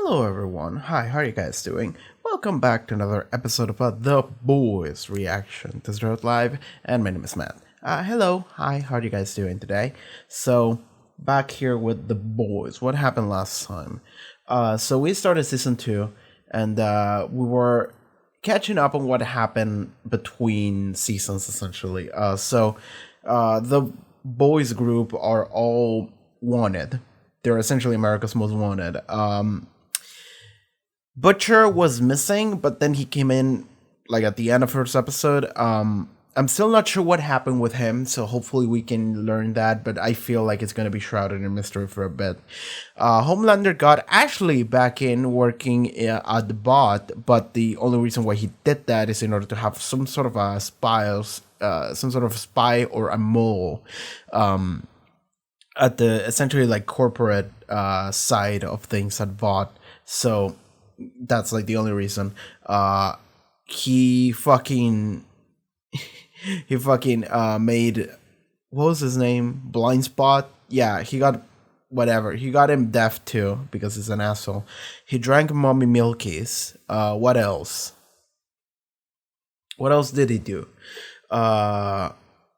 Hello everyone, hi, how are you guys doing? Welcome back to another episode of The Boys Reaction to Road Live, and my name is Matt. Hello, hi, how are you guys doing today? So, back here with The Boys, what happened last time? So we started season 2, and we were catching up on what happened between seasons, essentially. The boys group are all wanted. They're essentially America's Most Wanted. Butcher was missing, but then he came in like at the end of first episode. I'm still not sure what happened with him, so hopefully we can learn that, but I feel like it's gonna be shrouded in mystery for a bit. Homelander got Ashley back in working at the bot, but the only reason why he did that is in order to have some sort of a spy or a mole at the essentially like corporate side of things at bot. So that's like the only reason. He fucking made, what was his name, blind spot. Yeah, he got whatever, he got him deaf too because he's an asshole. He drank mommy milkies. What else did he do?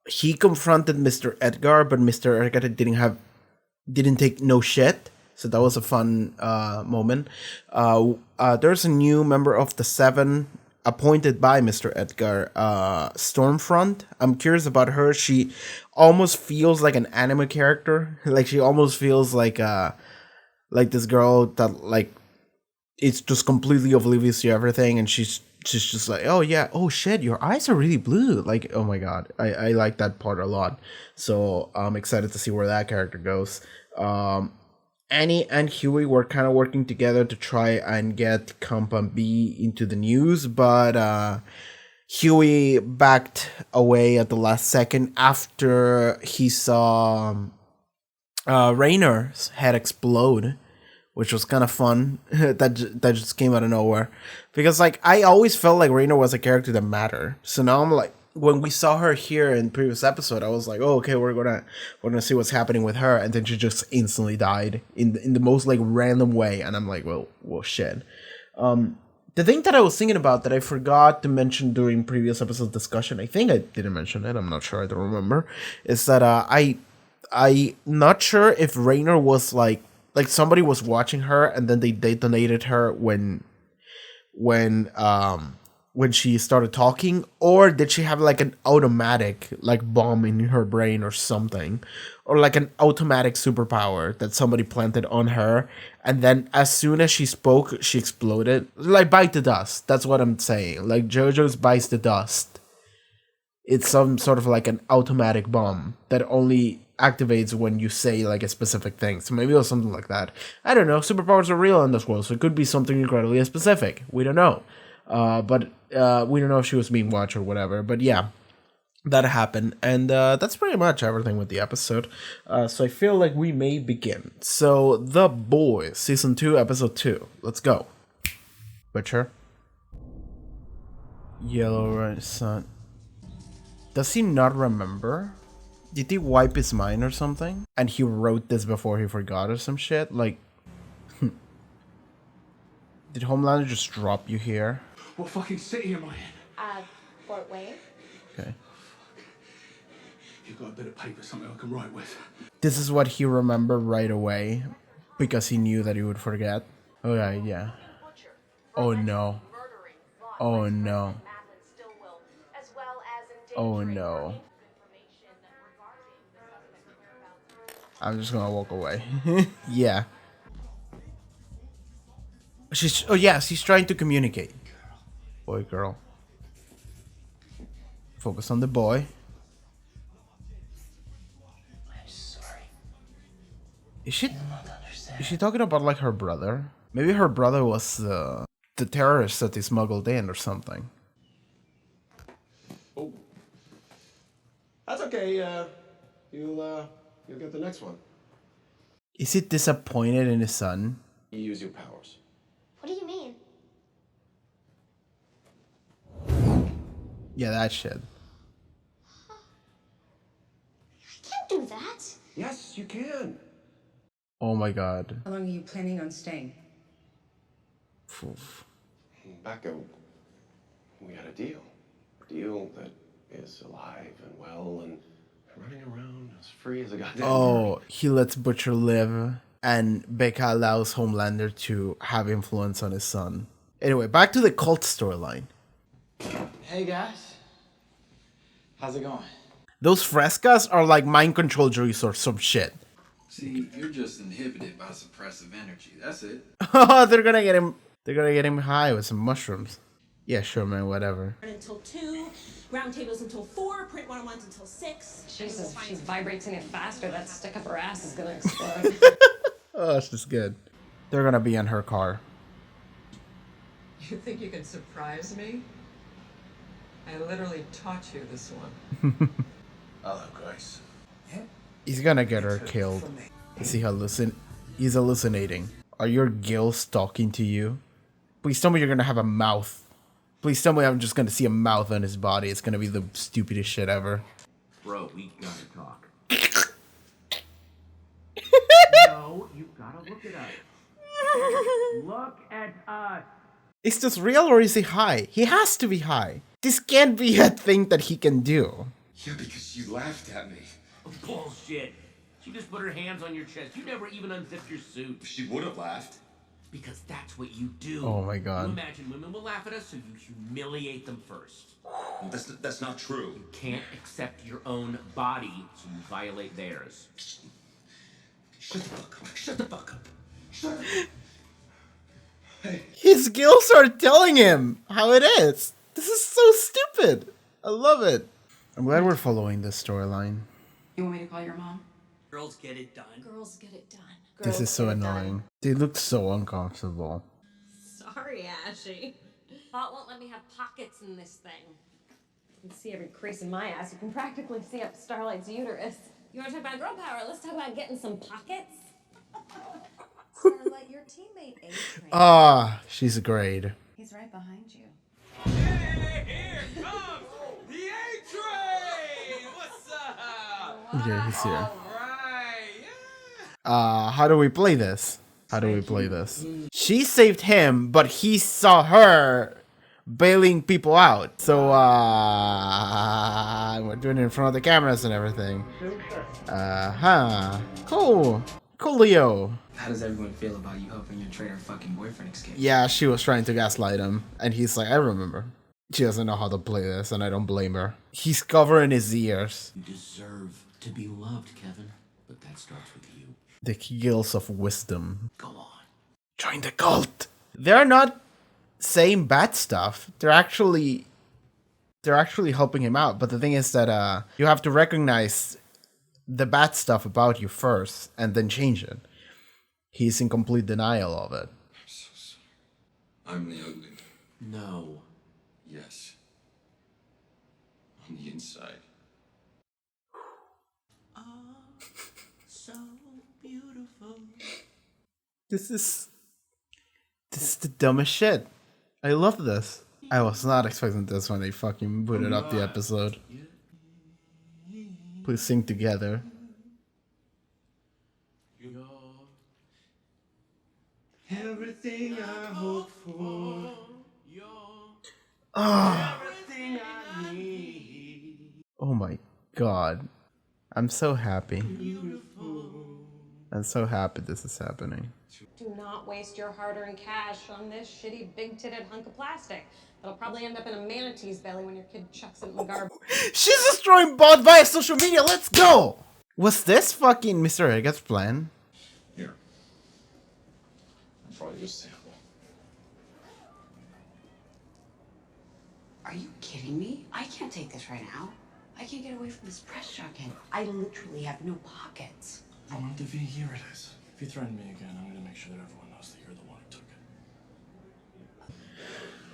He confronted Mr. Edgar, but Mr. Edgar didn't take no shit. So that was a fun moment. There's a new member of the Seven appointed by Mr. Edgar, Stormfront. I'm curious about her. She almost feels like an anime character. Like she almost feels like this girl that like it's just completely oblivious to everything, and she's just like, oh yeah, oh shit, your eyes are really blue. Like, oh my god, I like that part a lot. So I'm excited to see where that character goes. Annie and Huey were kind of working together to try and get Compound B into the news, but Huey backed away at the last second after he saw Raynor's head explode, which was kind of fun. that just came out of nowhere, because like I always felt like Raynor was a character that mattered. So now I'm like, when we saw her here in previous episode, I was like, oh, okay, we're gonna see what's happening with her, and then she just instantly died in the most like random way, and I'm like, well shit. The thing that I was thinking about that I forgot to mention during previous episode discussion, I think I didn't mention it, I'm not sure, I don't remember, is that I not sure if Raynor was like somebody was watching her and then they detonated her when she started talking, or did she have like an automatic like bomb in her brain or something, or like an automatic superpower that somebody planted on her, and then as soon as she spoke she exploded, like bite the dust. That's what I'm saying, like JoJo's bites the dust. It's some sort of like an automatic bomb that only activates when you say like a specific thing. So maybe it was something like that. I don't know. Superpowers are real in this world, so it could be something incredibly specific. We don't know. But we don't know if she was being watched or whatever. But yeah, that happened. And that's pretty much everything with the episode. So I feel like we may begin. So The Boys, Season 2, Episode 2. Let's go. Butcher. Yellow Red Sun. Does he not remember? Did he wipe his mind or something? And he wrote this before he forgot or some shit? Like, did Homelander just drop you here? What fucking city am I in? Fort Wayne. Okay. You've got a bit of paper, something I can write with. This is what he remembered right away, because he knew that he would forget. Oh yeah. Oh no. Oh no. Oh no. I'm just gonna walk away. Yeah. Oh yes, he's trying to communicate. Boy, girl. Focus on the boy. I'm sorry. Is she talking about like her brother? Maybe her brother was the terrorist that they smuggled in or something. Oh. That's okay, you'll get the next one. Is he disappointed in his son? You use your powers. What do you mean? Yeah, that shit. I can't do that. Yes, you can. Oh my god. How long are you planning on staying? Oof. Becca, we had a deal. A deal that is alive and well and running around as free as a goddamn bird. Oh, he lets Butcher live, and Becca allows Homelander to have influence on his son. Anyway, back to the cult storyline. Hey guys, how's it going? Those frescas are like mind control juice or some shit. See, you're just inhibited by suppressive energy. That's it. Oh, they're gonna get him. They're gonna get him high with some mushrooms. Yeah, sure, man. Whatever. Until 2, round tables until 4, print one-on-ones until 6. Jesus, if she vibrates any faster, that stick up her ass is gonna explode. Oh, she's good. They're gonna be in her car. You think you can surprise me? I literally taught you this one. Hello, Grace. He's gonna get her killed. Is he He's hallucinating. Are your gills talking to you? Please tell me you're gonna have a mouth. Please tell me I'm just gonna see a mouth on his body. It's gonna be the stupidest shit ever. Bro, we gotta talk. No, you gotta look at us. Look at us. Is this real or is he high? He has to be high. This can't be a thing that he can do. Yeah, because you laughed at me. Bullshit. She just put her hands on your chest. You never even unzipped your suit. She would have laughed. Because that's what you do. Oh my God. You imagine women will laugh at us, so you humiliate them first. That's not true. You can't accept your own body, so you violate theirs. Shut the fuck up. Shut the fuck up. Shut up. Hey. His gills are telling him how it is. This is so stupid. I love it. I'm glad we're following this storyline. You want me to call your mom? Girls get it done. Girls get it done. This is so annoying. They look so uncomfortable. Sorry, Ashy. Thought won't let me have pockets in this thing. You can see every crease in my ass. You can practically see up Starlight's uterus. You want to talk about girl power? Let's talk about getting some pockets. Starlight, your teammate A-Train. Ah, she's great. He's right behind you. Hey, here comes the A-Train! What's up? Okay, he's here. All right, yeah. How do we play this? How do we play this? She saved him, but he saw her bailing people out. So, we're doing it in front of the cameras and everything. Cool. Coolio. How does everyone feel about you helping your traitor fucking boyfriend escape? Yeah, she was trying to gaslight him. And he's like, I remember. She doesn't know how to play this, and I don't blame her. He's covering his ears. You deserve to be loved, Kevin. But that starts with you. The gills of wisdom. Go on. Join the cult. They're not saying bad stuff. They're actually helping him out. But the thing is that you have to recognize the bad stuff about you first and then change it. He's in complete denial of it. I'm so sorry. I'm the ugly. No. Yes. On the inside. So beautiful. This is the dumbest shit. I love this. I was not expecting this when they fucking booted up the episode. Please sing together. Everything I hope for. Everything I need. Oh my god. I'm so happy. I'm so happy this is happening. Do not waste your hard-earned cash on this shitty big-titted hunk of plastic. That'll probably end up in a manatee's belly when your kid chucks it in the garbage. She's destroying bot via social media. Let's go. Was this fucking Mr. Eggers' plan? Here. Probably just sample. Are you kidding me? I can't take this right now. I can't get away from this press junket. I literally have no pockets. Montevi, here it is. If you threaten me again, I'm gonna make sure that everyone knows that you're the one who took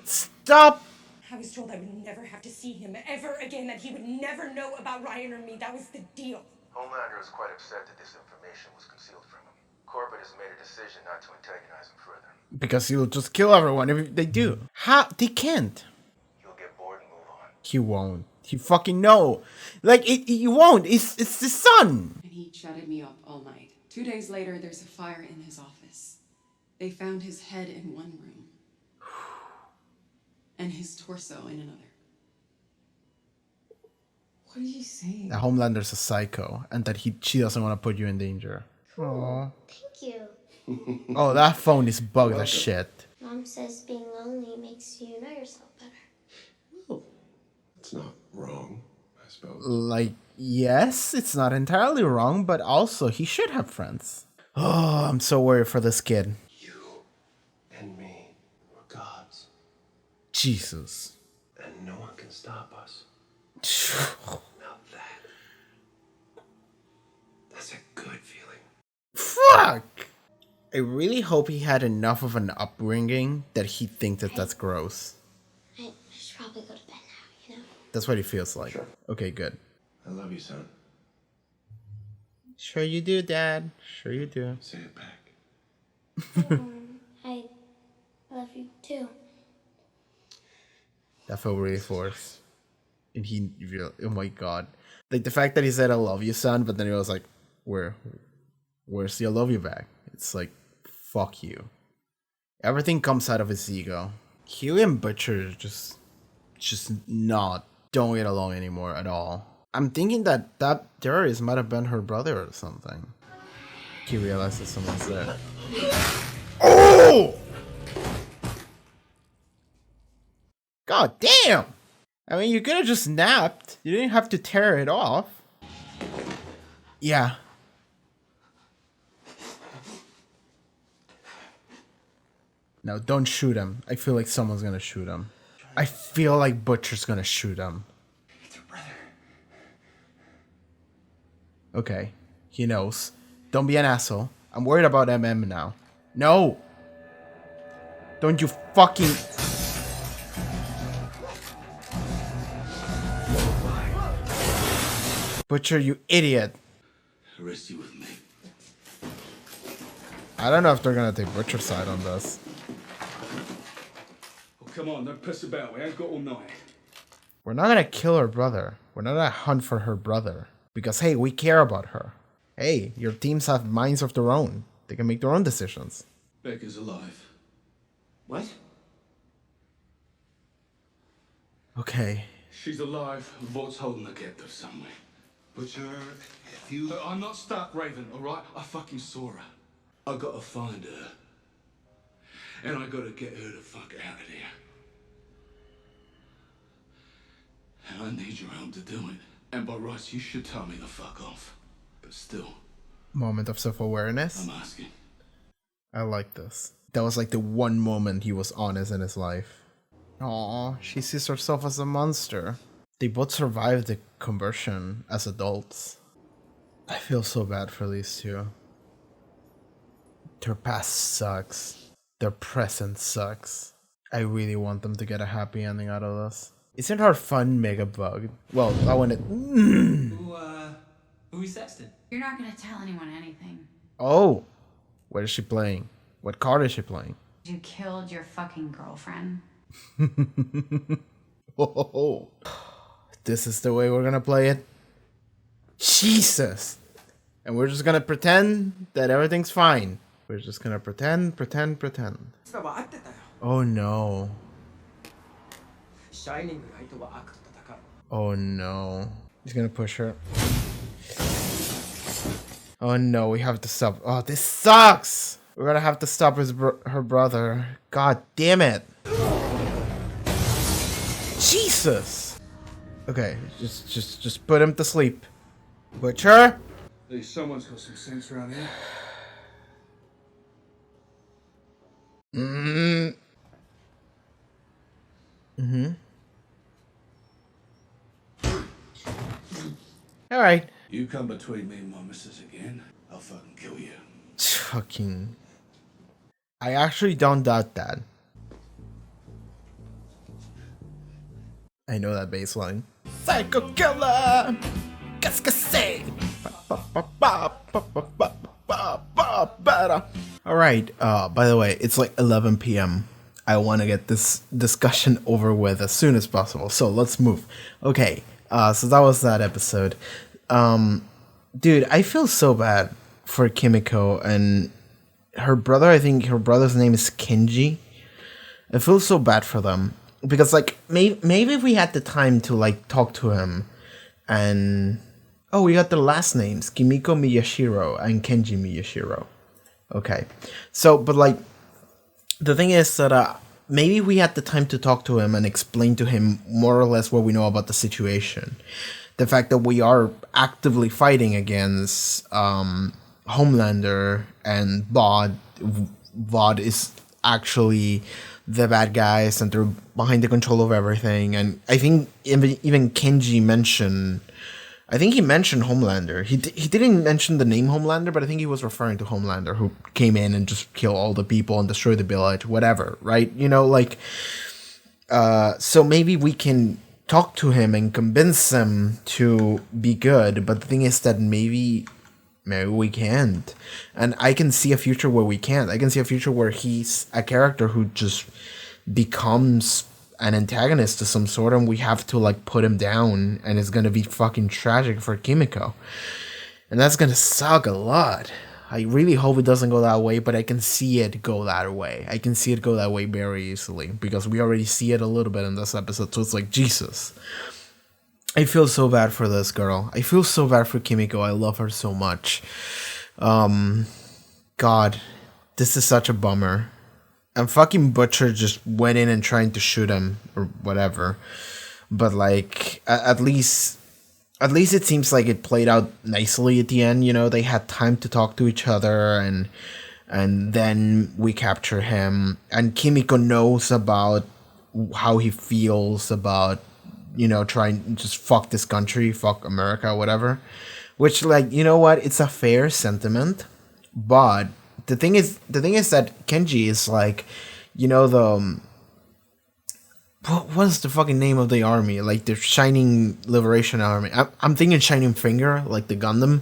it. Stop. I was told I would never have to see him ever again, that he would never know about Ryan or me. That was the deal. Homelander is quite upset that this information was concealed from him. Corbett has made a decision not to antagonize him further. Because he'll just kill everyone if they do. How? They can't. He'll get bored and move on. He won't. He fucking no. Like, he won't. It's the sun. And he shutted me up all night. 2 days later, there's a fire in his office. They found his head in one room. and his torso in another. What are you saying? That Homelander's a psycho and that she doesn't want to put you in danger. Aww. Thank you. Oh, that phone is bugged as shit. Mom says being lonely makes you know yourself better. Well, it's not wrong, I suppose. Like, yes, it's not entirely wrong, but also he should have friends. Oh, I'm so worried for this kid. You and me, we're gods. Jesus. And no one can stop us. Now that's a good feeling. Fuck! I really hope he had enough of an upbringing that he thinks that that's gross. I should probably go to bed now, you know? That's what he feels like. Sure. Okay, good. I love you, son. Sure you do, Dad. Sure you do. Say it back. I love you too. That felt really forced. And oh my god. Like the fact that he said I love you, son, but then he was like, where's the I love you back? It's like, fuck you. Everything comes out of his ego. Huey and Butcher just don't get along anymore at all. I'm thinking that Darius might have been her brother or something. He realizes someone's there. Oh! God damn! I mean, you could have just snapped. You didn't have to tear it off. Yeah. No, don't shoot him. I feel like someone's gonna shoot him. I feel like Butcher's gonna shoot him. It's your brother. Okay. He knows. Don't be an asshole. I'm worried about MM now. No! Don't you fucking... Butcher, you idiot. Arrest you with me. I don't know if they're gonna take Butcher's side on this. Oh, come on, don't piss about. We ain't got all night. We're not gonna kill her brother. We're not gonna hunt for her brother. Because, hey, we care about her. Hey, your teams have minds of their own. They can make their own decisions. Becca's alive. What? Okay. She's alive. Vaught's holding her captive somewhere. Butcher, if you... I'm not stuck, Raven, alright? I fucking saw her. I gotta find her. And I gotta get her the fuck out of here. And I need your help to do it. And by rights, you should tell me to fuck off. But still, Moment of self-awareness. I'm asking. I like this. That was like the one moment he was honest in his life. Aww, she sees herself as a monster. They both survived the conversion as adults. I feel so bad for these two. Their past sucks. Their present sucks. I really want them to get a happy ending out of this. Isn't her fun mega bugged? Well, I want it. Who we sexted? You're not gonna tell anyone anything. Oh! What is she playing? What card is she playing? You killed your fucking girlfriend. Oh, this is the way we're gonna play it. Jesus! And we're just gonna pretend that everything's fine. We're just gonna pretend. Oh no. Oh no. He's gonna push her. Oh no, we have to stop. Oh, this sucks! We're gonna have to stop her brother. God damn it. Jesus! Okay, just put him to sleep. Butcher? Hey, someone's got some sense around here. Alright. You come between me and my missus again, I'll fucking kill you. Fucking... I actually don't doubt that. I know that bass line. Psycho killer! Alright, by the way, it's like 11 p.m. I want to get this discussion over with as soon as possible, so let's move. Okay, so that was that episode. Dude, I feel so bad for Kimiko and her brother. I think her brother's name is Kenji. I feel so bad for them. because like maybe if we had the time to like talk to him, and oh, we got the last names, Kimiko Miyashiro and Kenji Miyashiro. Okay, so but like the thing is that maybe we had the time to talk to him and explain to him more or less what we know about the situation. The fact that we are actively fighting against Homelander and VOD. VOD is actually the bad guys and they're behind the control of everything. And I think even Kenji mentioned, I think he mentioned Homelander. He didn't mention the name Homelander, but I think he was referring to Homelander, who came in and just killed all the people and destroyed the village, whatever, right? You know, like, so maybe we can talk to him and convince him to be good. But the thing is that maybe we can't. And I can see a future where we can't. I can see a future where he's a character who just becomes an antagonist to some sort, and we have to like put him down, and it's gonna be fucking tragic for Kimiko, and that's gonna suck a lot. I really hope it doesn't go that way, but I can see it go that way. I can see it go that way very easily because we already see it a little bit in this episode. So it's like, Jesus, I feel so bad for this girl. I feel so bad for Kimiko. I love her so much. God, this is such a bummer. And fucking Butcher just went in and trying to shoot him or whatever. But like, at least it seems like it played out nicely at the end. You know, they had time to talk to each other, and then we capture him. And Kimiko knows about how he feels about, you know, trying to just fuck this country, fuck America, whatever. Which, like, you know what? It's a fair sentiment, but the thing is that Kenji is like, you know, the what is the fucking name of the army? Like the Shining Liberation Army. I'm thinking Shining Finger, like the Gundam,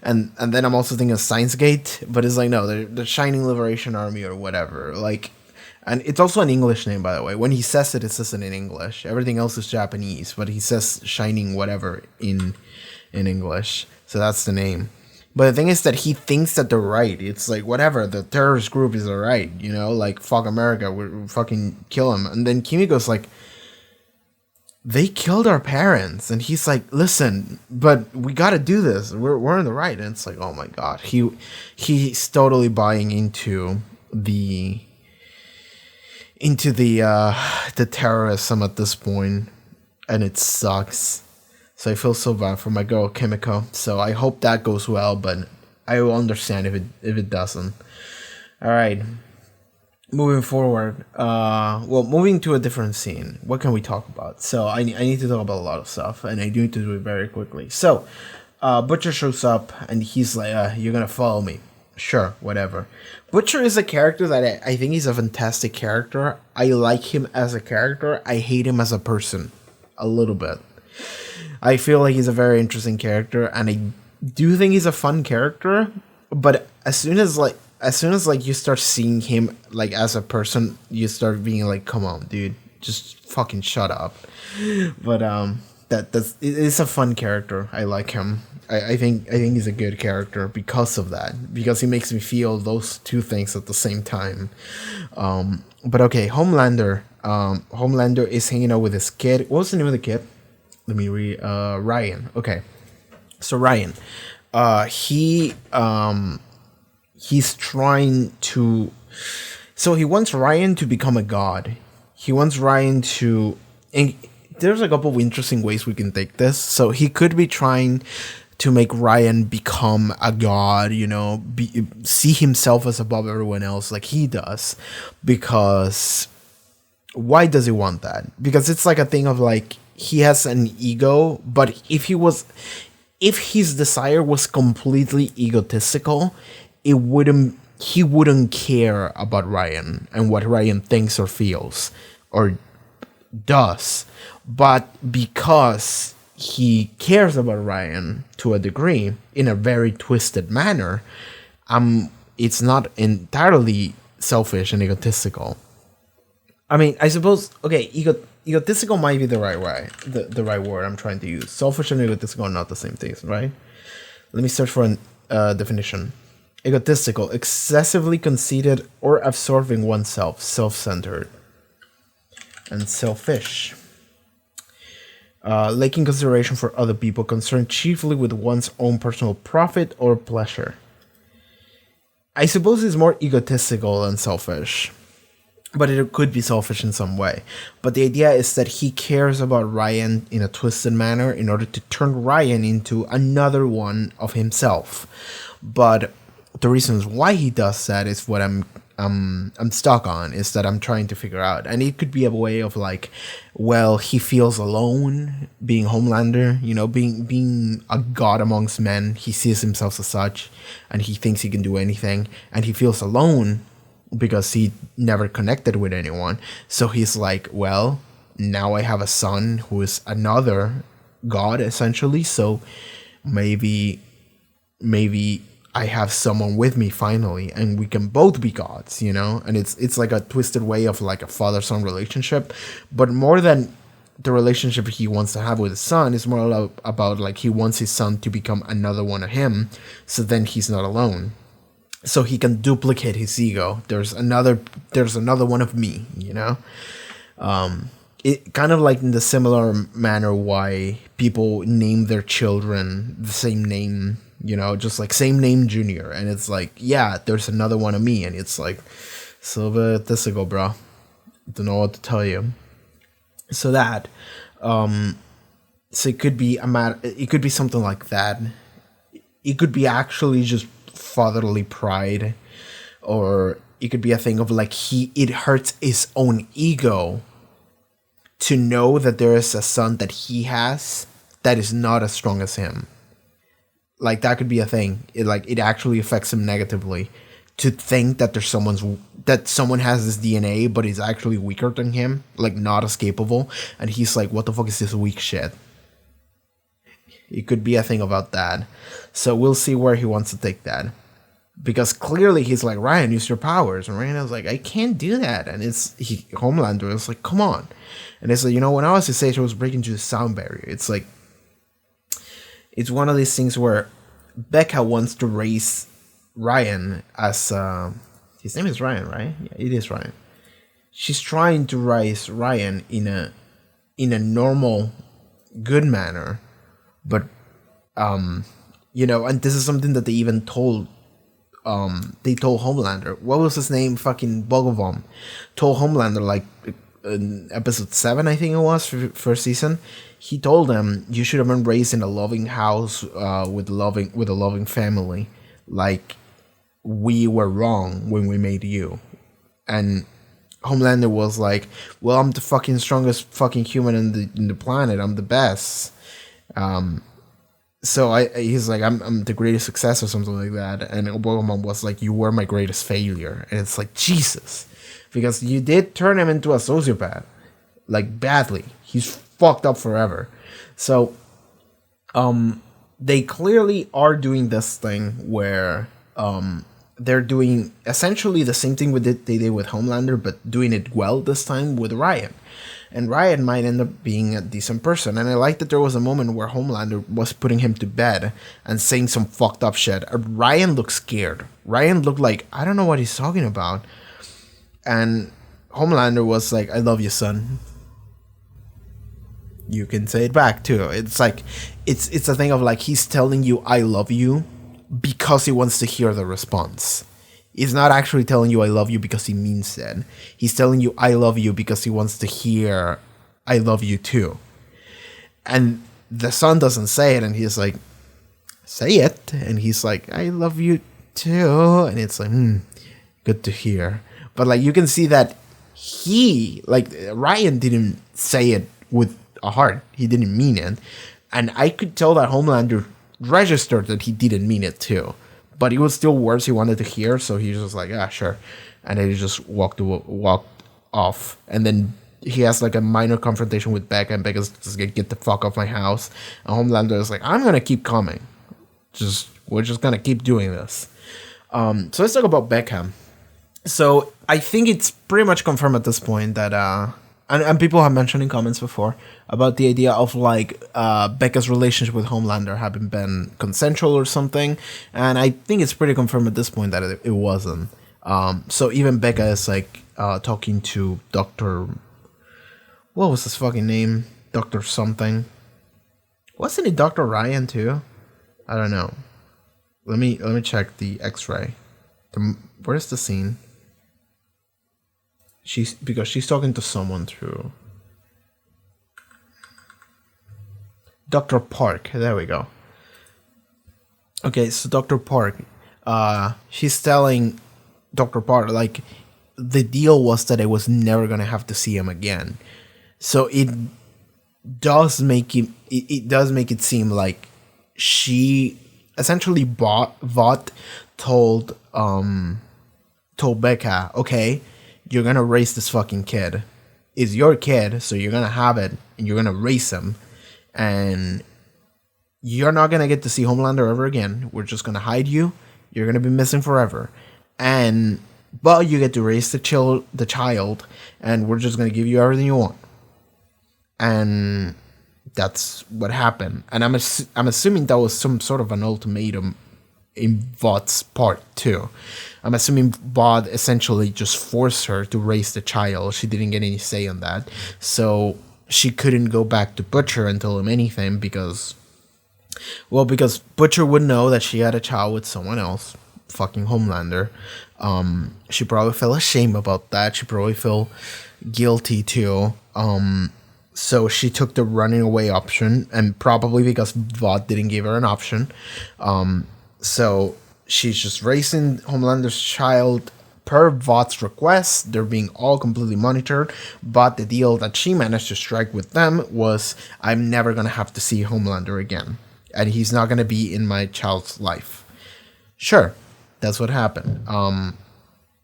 and then I'm also thinking of Science Gate. But it's like, no, the Shining Liberation Army or whatever. Like, and it's also an English name, by the way. When he says it says it in English. Everything else is Japanese, but he says Shining whatever in English. So that's the name. But the thing is that he thinks that they're right. It's like, whatever, the terrorist group is alright, you know? Like, fuck America, we'll fucking kill him. And then Kimiko's like, they killed our parents. And he's like, listen, but we gotta do this. We're in the right. And it's like, oh my god. He's totally buying into the terrorism at this point. And it sucks. So I feel so bad for my girl Kimiko. So I hope that goes well, but I will understand if it doesn't. All right, moving forward. Moving to a different scene. What can we talk about? So I need to talk about a lot of stuff, and I need to do it very quickly. So Butcher shows up, and he's like, "You're gonna follow me." Sure, whatever. Butcher is a character that I think he's a fantastic character. I like him as a character. I hate him as a person, a little bit. I feel like he's a very interesting character, and I do think he's a fun character. But as soon as you start seeing him like as a person, you start being like, "Come on, dude, just fucking shut up." But it's a fun character. I like him. I think he's a good character because of that. Because he makes me feel those two things at the same time. But okay, Homelander. Homelander is hanging out with his kid. What was the name of the kid? Let me read. Ryan. Okay, so Ryan, he's trying to. So he wants Ryan to become a god. He wants Ryan to. And there's a couple of interesting ways we can take this. So he could be trying to make Ryan become a god. You know, see himself as above everyone else, like he does. Because why does he want that? Because it's like a thing of like. He has an ego, but if his desire was completely egotistical, he wouldn't care about Ryan and what Ryan thinks or feels or does. But because he cares about Ryan to a degree in a very twisted manner, it's not entirely selfish and egotistical. I mean, I suppose, okay, egotistical might be the right way, the right word I'm trying to use. Selfish and egotistical are not the same things, right? Let me search for a definition. Egotistical, excessively conceited or absorbing oneself, self-centered. and selfish. Lacking consideration for other people, concerned chiefly with one's own personal profit or pleasure. I suppose it's more egotistical than selfish, but it could be selfish in some way. But the idea is that he cares about Ryan in a twisted manner in order to turn Ryan into another one of himself. But the reasons why he does that is what I'm stuck on, is that I'm trying to figure out. And it could be a way of like, well, he feels alone being Homelander, you know, being a god amongst men. He sees himself as such, and he thinks he can do anything, and he feels alone because he never connected with anyone. So he's like, well, now I have a son who is another god essentially, so maybe I have someone with me finally, and we can both be gods, you know? And it's like a twisted way of like a father-son relationship, but more than the relationship he wants to have with his son, is more about like he wants his son to become another one of him, so then he's not alone. So he can duplicate his ego. There's another one of me, you know? It kind of like in the similar manner why people name their children the same name, you know, just like same name Junior, and it's like, yeah, there's another one of me, and it's like, so this ago, bro. Don't know what to tell you. So that, so it could be it could be something like that. It could be actually just fatherly pride, or it could be a thing of like it hurts his own ego to know that there is a son that he has that is not as strong as him. Like that could be a thing. It actually affects him negatively to think that someone has this DNA but is actually weaker than him, like not as capable, and he's like, what the fuck is this weak shit? It could be a thing about that. So we'll see where he wants to take that. Because clearly he's like, Ryan, use your powers. And Ryan was like, I can't do that. And Homelander is like, come on. And it's like, you know, when I was his age, I was breaking through the sound barrier. It's like, it's one of these things where Becca wants to raise Ryan as, his name is Ryan, right? Yeah, it is Ryan. She's trying to raise Ryan in a normal, good manner. But, you know, and this is something that they even told Homelander. What was his name? Fucking Bogomolov told Homelander, like, in episode 7, I think it was, first season. He told them, you should have been raised in a loving house, with a loving family. Like, we were wrong when we made you. And Homelander was like, well, I'm the fucking strongest fucking human in the planet. I'm the best. So he's like, I'm the greatest success or something like that. And Obama was like, you were my greatest failure. And it's like, Jesus. Because you did turn him into a sociopath. Like, badly. He's fucked up forever. So, they clearly are doing this thing where, they're doing essentially the same thing they did with Homelander, but doing it well this time with Ryan. And Ryan might end up being a decent person. And I like that there was a moment where Homelander was putting him to bed and saying some fucked up shit. Ryan looked scared. Ryan looked like, I don't know what he's talking about. And Homelander was like, I love you, son. You can say it back too. It's like, it's a thing of like, he's telling you I love you because he wants to hear the response. He's not actually telling you I love you because he means it. He's telling you I love you because he wants to hear I love you too. And the son doesn't say it, and he's like, say it. And he's like, I love you too. And it's like, good to hear. But like, you can see that Ryan didn't say it with a heart. He didn't mean it. And I could tell that Homelander registered that he didn't mean it too. But it was still words he wanted to hear, so he was just like, yeah, sure. And then he just walked off. And then he has like a minor confrontation with Becca, and Becca's just like, get the fuck off my house. And Homelander is like, I'm gonna keep coming. We're just gonna keep doing this. So let's talk about Becca. So I think it's pretty much confirmed at this point that and people have mentioned in comments before about the idea of like Becca's relationship with Homelander having been consensual or something, and I think it's pretty confirmed at this point that it wasn't. So even Becca is like talking to Dr. what was his fucking name? Dr. something. Wasn't it Dr. Ryan too? I don't know. Let me check the X-ray. Where's the scene? Because she's talking to someone through Dr. Park. There we go. Okay, so Dr. Park, she's telling Dr. Park, like, the deal was that I was never gonna have to see him again. So it does make it seem like she essentially Vought told Becca, okay, you're gonna raise this fucking kid. It's your kid, so you're gonna have it and you're gonna raise him, and you're not gonna get to see Homelander ever again. We're just gonna hide you. You're gonna be missing forever, but you get to raise the child, and we're just gonna give you everything you want. And that's what happened. And I'm assuming that was some sort of an ultimatum in Vought's part too. I'm assuming Vought essentially just forced her to raise the child. She didn't get any say on that, so she couldn't go back to Butcher and tell him anything because Butcher would know that she had a child with someone else, fucking Homelander. She probably felt ashamed about that. She probably felt guilty too. So she took the running away option, and probably because Vought didn't give her an option. So she's just raising Homelander's child per Vought's request. They're being all completely monitored, but the deal that she managed to strike with them was, I'm never going to have to see Homelander again, and he's not going to be in my child's life. Sure, that's what happened.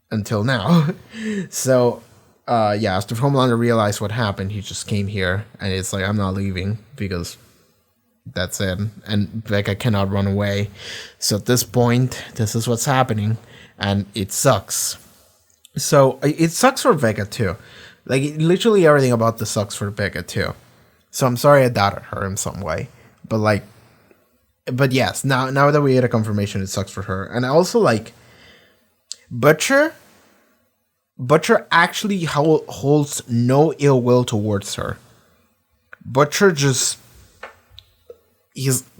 Until now. So, after Homelander realized what happened, he just came here, and it's like, I'm not leaving, because that's it. And Becca cannot run away. So at this point, this is what's happening, and it sucks. So, it sucks for Becca, too. Like, literally everything about this sucks for Becca, too. So I'm sorry I doubted her in some way. But yes, now that we had a confirmation, it sucks for her. And also, like, Butcher actually holds no ill will towards her. Butcher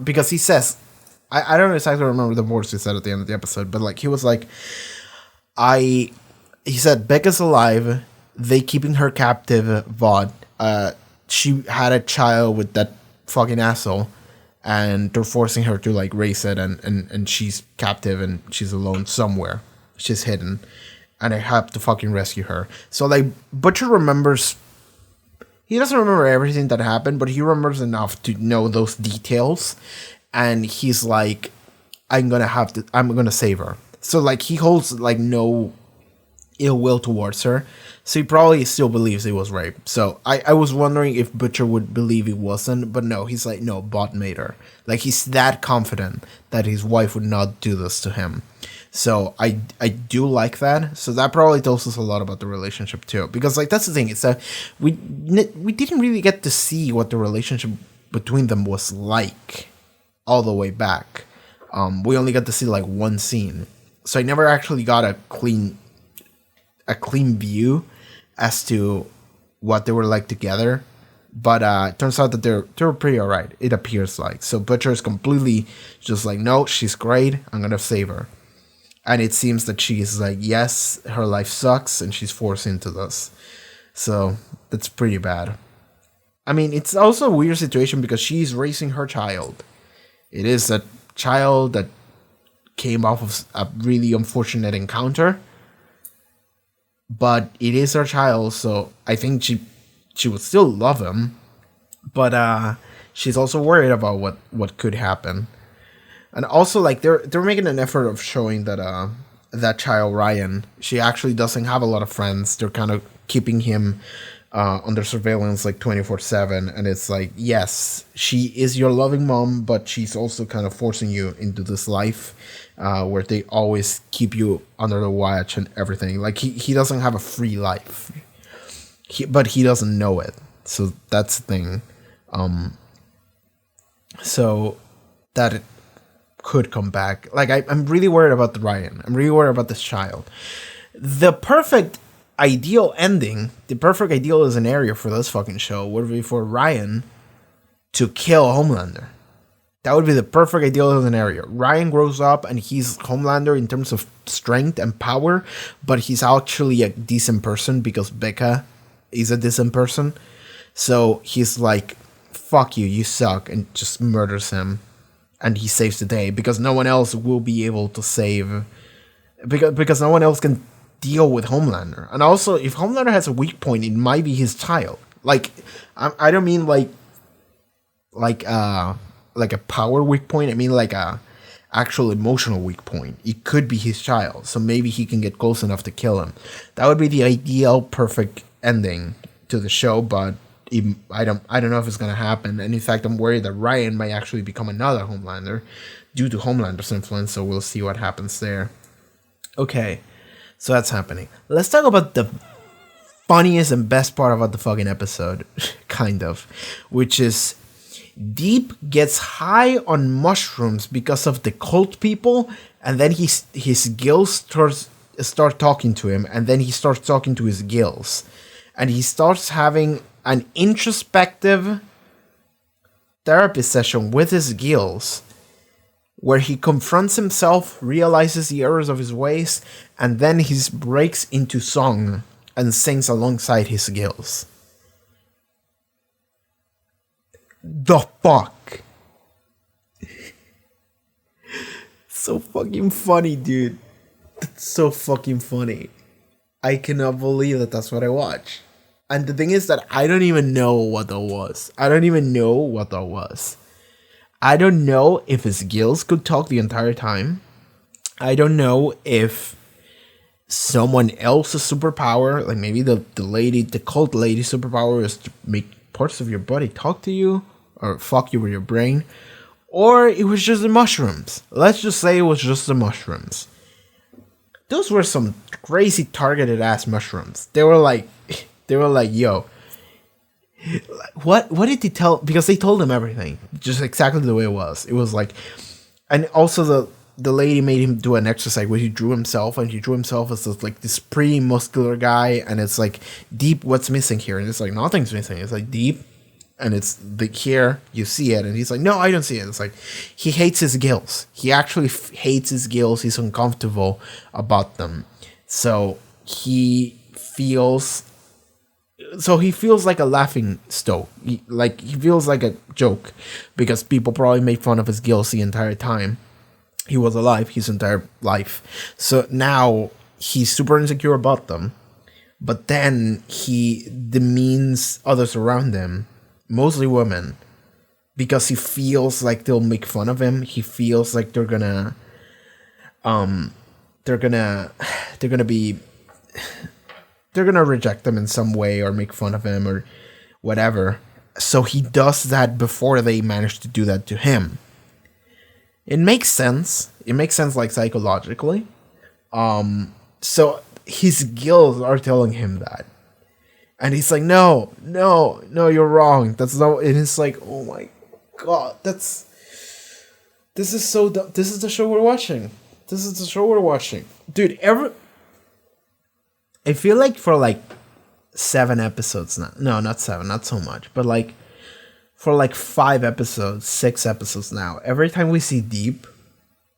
because he says, I don't exactly remember the words he said at the end of the episode, but like, he was like, he said, Becca's alive, they keeping her captive, Vought. She had a child with that fucking asshole, and they're forcing her to like raise it, and she's captive and she's alone somewhere. She's hidden, and I have to fucking rescue her. So like, Butcher remembers. He doesn't remember everything that happened, but he remembers enough to know those details, and he's like, I'm gonna save her. So like, he holds like no ill will towards her. So he probably still believes it was rape. So I was wondering if Butcher would believe it wasn't, but no, he's like, no, Vought made her. Like, he's that confident that his wife would not do this to him. So I do like that. So that probably tells us a lot about the relationship too. Because like, that's the thing, it's that we didn't really get to see what the relationship between them was like all the way back. We only got to see like one scene. So I never actually got a clean view as to what they were like together. But it turns out that they're pretty alright, it appears like. So Butcher is completely just like, no, she's great, I'm gonna save her. And it seems that she's like, yes, her life sucks, and she's forced into this. So that's pretty bad. I mean, it's also a weird situation because she's raising her child. It is a child that came off of a really unfortunate encounter. But it is her child, so I think she would still love him. But she's also worried about what could happen. And also, like, they're making an effort of showing that that child, Ryan, she actually doesn't have a lot of friends. They're kind of keeping him under surveillance like 24/7, and it's like, yes, she is your loving mom, but she's also kind of forcing you into this life where they always keep you under the watch and everything. Like, he doesn't have a free life, but he doesn't know it. So that's the thing. So that could come back. Like, I'm really worried about the Ryan. I'm really worried about this child. The perfect ideal ending, the perfect ideal scenario for this fucking show would be for Ryan to kill Homelander. That would be the perfect ideal scenario. Ryan grows up and he's Homelander in terms of strength and power, but he's actually a decent person because Becca is a decent person. So he's like, fuck you, you suck, and just murders him. And he saves the day because no one else will be able to save. Because no one else can deal with Homelander. And also, if Homelander has a weak point, it might be his child. Like, I don't mean like a power weak point. I mean like a actual emotional weak point. It could be his child, so maybe he can get close enough to kill him. That would be the ideal, perfect ending to the show. But I don't know if it's gonna happen. And in fact, I'm worried that Ryan might actually become another Homelander due to Homelander's influence. So we'll see what happens there. Okay, so that's happening. Let's talk about the funniest and best part about the fucking episode, kind of, which is Deep gets high on mushrooms because of the cult people, and then his gills start talking to him, and then he starts talking to his gills, and he starts having an introspective therapy session with his gills, where he confronts himself, realizes the errors of his ways, and then he breaks into song and sings alongside his gills. The fuck? So fucking funny, dude. That's so fucking funny. I cannot believe that that's what I watched. And the thing is that I don't even know what that was. I don't know if his gills could talk the entire time. I don't know if someone else's superpower, like maybe the cult lady superpower is to make parts of your body talk to you or fuck you with your brain, or it was just the mushrooms. Let's just say it was just the mushrooms. Those were some crazy targeted ass mushrooms. They were like, yo, what did they tell? Because they told him everything, just exactly the way it was. It was like, and also the lady made him do an exercise where he drew himself, and he drew himself as this pretty muscular guy, and it's like, Deep, what's missing here? And it's like, nothing's missing. It's like, Deep, and it's like, here, you see it, and he's like, no, I don't see it. It's like, he hates his gills. He actually hates his gills. He's uncomfortable about them. So he feels like a laughing stock. He feels like a joke because people probably made fun of his gills the entire time he was alive, his entire life. So now he's super insecure about them, but then he demeans others around him, mostly women, because he feels like they'll make fun of him. He feels like they're gonna reject him in some way or make fun of him or whatever. So he does that before they manage to do that to him. It makes sense. It makes sense, like, psychologically. So his gills are telling him that. And he's like, no, you're wrong. That's not, and it's like, oh my god, this is so dumb. This is the show we're watching. Dude, I feel like for 7 episodes now. No, not 7, not so much. But for 5 episodes, 6 episodes now, every time we see Deep,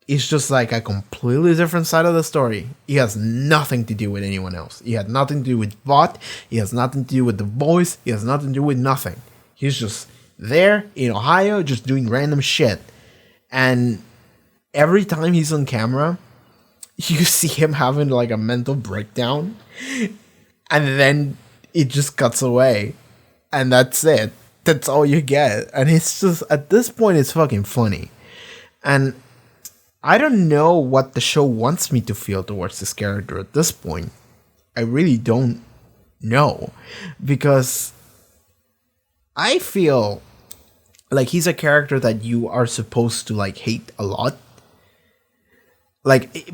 it's just like a completely different side of the story. He has nothing to do with anyone else. He had nothing to do with Vought. He has nothing to do with the boys. He has nothing to do with nothing. He's just there in Ohio, just doing random shit. And every time he's on camera, you see him having a mental breakdown. And then it just cuts away. And that's it. That's all you get. And it's just, at this point, it's fucking funny. And I don't know what the show wants me to feel towards this character at this point. I really don't know. Because I feel like he's a character that you are supposed to hate a lot.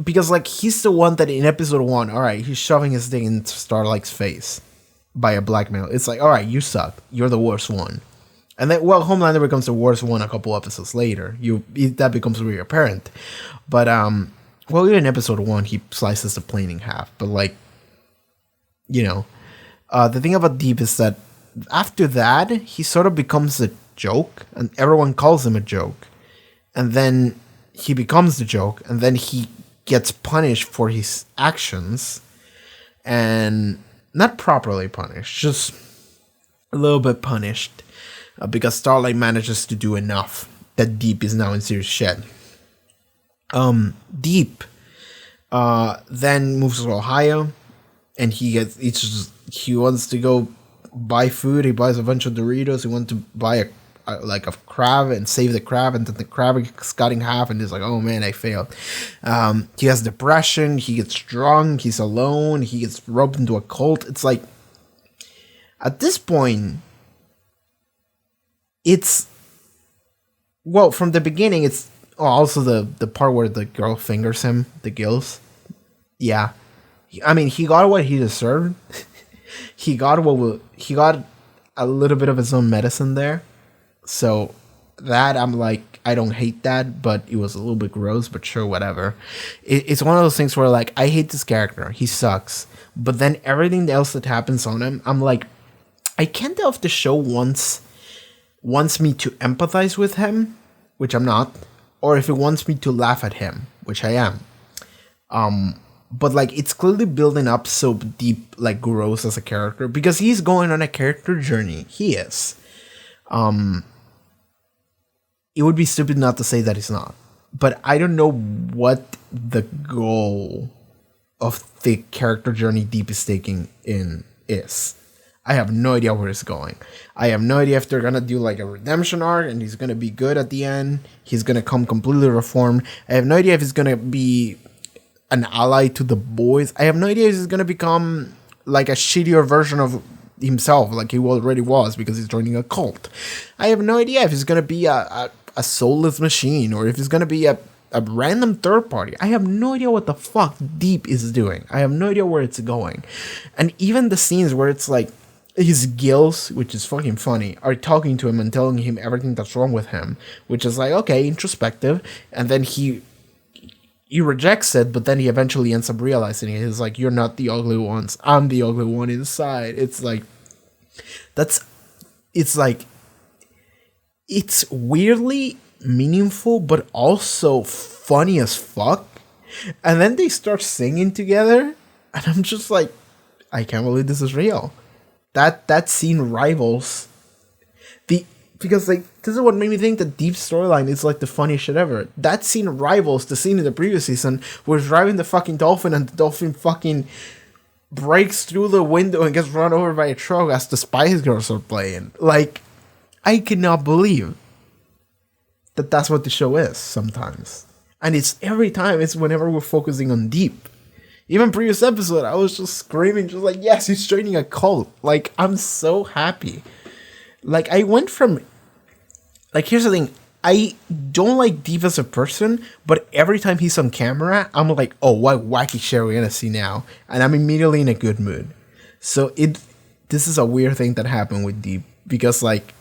Because he's the one that in episode 1, alright, he's shoving his thing in Starlight's face by a black male. It's like, alright, you suck. You're the worst one. And then, Homelander becomes the worst one a couple episodes later. That becomes really apparent. But, even in episode 1, he slices the plane in half. But, you know. The thing about Deep is that after that, he sort of becomes a joke, and everyone calls him a joke. And then he becomes the joke, and then he gets punished for his actions, and not properly punished, just a little bit punished, because Starlight manages to do enough that Deep is now in serious shit. Deep then moves to Ohio, and he wants to go buy food. He buys a bunch of Doritos. He wants to buy a crab and save the crab, and then the crab gets cut in half, and he's like, oh man, I failed. He has depression. He gets drunk. He's alone. He gets roped into a cult. It's like, at this point, it's, well, from the beginning, it's also the part where the girl fingers him, the gills. Yeah. I mean, he got what he deserved. he got a little bit of his own medicine there. So that, I'm like, I don't hate that, but it was a little bit gross, but sure, whatever. It's one of those things where, like, I hate this character. He sucks. But then everything else that happens on him, I'm like, I can't tell if the show wants me to empathize with him, which I'm not, or if it wants me to laugh at him, which I am. But like, it's clearly building up so Deep, like, grows as a character, because he's going on a character journey. He is. It would be stupid not to say that he's not. But I don't know what the goal of the character journey Deep is taking in is. I have no idea where it's going. I have no idea if they're gonna do like a redemption arc and he's gonna be good at the end. He's gonna come completely reformed. I have no idea if he's gonna be an ally to the boys. I have no idea if he's gonna become like a shittier version of himself, like he already was, because he's joining a cult. I have no idea if he's gonna be a soulless machine, or if he's gonna be a random third party. I have no idea what the fuck Deep is doing. I have no idea where it's going. And even the scenes where it's like his gills, which is fucking funny, are talking to him and telling him everything that's wrong with him, which is like, okay, introspective. And then he rejects it, but then he eventually ends up realizing it. He's like, you're not the ugly ones. I'm the ugly one inside. It's like, it's weirdly meaningful, but also funny as fuck. And then they start singing together, and I'm just like, I can't believe this is real. That scene rivals because like, this is what made me think the Deep storyline is like the funniest shit ever. That scene rivals the scene in the previous season where he's driving the fucking dolphin, and the dolphin fucking breaks through the window and gets run over by a truck as the Spice Girls are playing. Like, I cannot believe that that's what the show is sometimes. And it's every time, it's whenever we're focusing on Deep. Even previous episode, I was just screaming, just like, yes, he's joining a cult. Like, I'm so happy. Like, I went from, like, here's the thing. I don't like Deep as a person, but every time he's on camera, I'm like, oh, what wacky shit are we gonna see now? And I'm immediately in a good mood. So this is a weird thing that happened with Deep, because, like,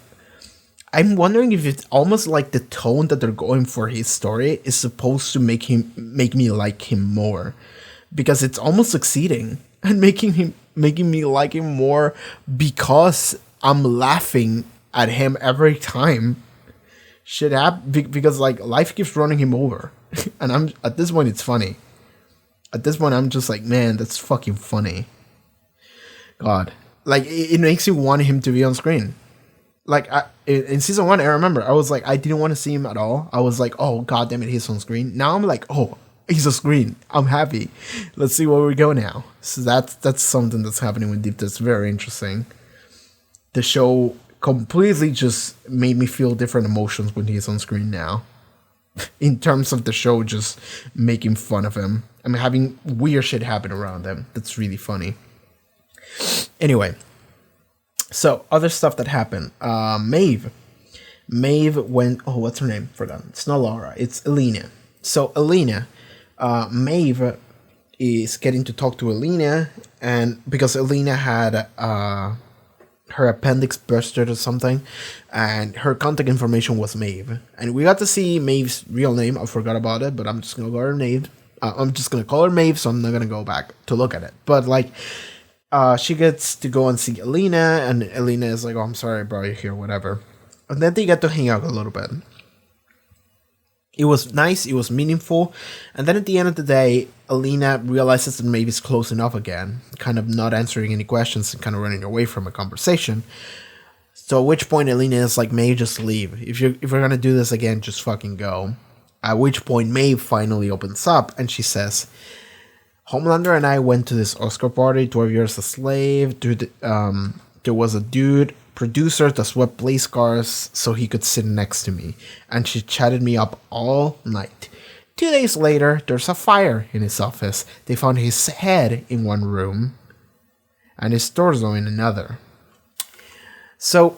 I'm wondering if it's almost like the tone that they're going for his story is supposed to make me like him more. Because it's almost succeeding and making me like him more, because I'm laughing at him every time shit happens, because like life keeps running him over. And I'm at this point, it's funny. At this point, I'm just like, man, that's fucking funny. God, like it makes you want him to be on screen. Like in season 1, I remember I was like, I didn't want to see him at all. I was like, oh god damn it, he's on screen. Now I'm like, oh, he's on screen. I'm happy. Let's see where we go now. So that's something that's happening with Deep that's very interesting. The show completely just made me feel different emotions when he's on screen now. In terms of the show just making fun of him. I mean, having weird shit happen around him. That's really funny. Anyway. So, other stuff that happened. Maeve went... Oh, what's her name? Forgotten. It's not Laura. It's Elena. So, Elena... Maeve is getting to talk to Elena, and because Elena had her appendix bursted or something, and her contact information was Maeve, and we got to see Maeve's real name. I forgot about it, but I'm just gonna call her Maeve. I'm just gonna call her Maeve, so I'm not gonna go back to look at it. But like, she gets to go and see Elena, and Elena is like, "Oh, I'm sorry, I brought you here, whatever." And then they get to hang out a little bit. It was nice, it was meaningful, and then at the end of the day, Elena realizes that Maeve's close enough again, kind of not answering any questions and kind of running away from a conversation. So at which point Elena is like, "Maeve, just leave. If we're gonna do this again, just fucking go." At which point Maeve finally opens up and she says, "Homelander and I went to this Oscar party, 12 Years a Slave. There was a dude, producer, that swept police cars so he could sit next to me. And she chatted me up all night. 2 days later, there's a fire in his office. They found his head in one room and his torso in another." So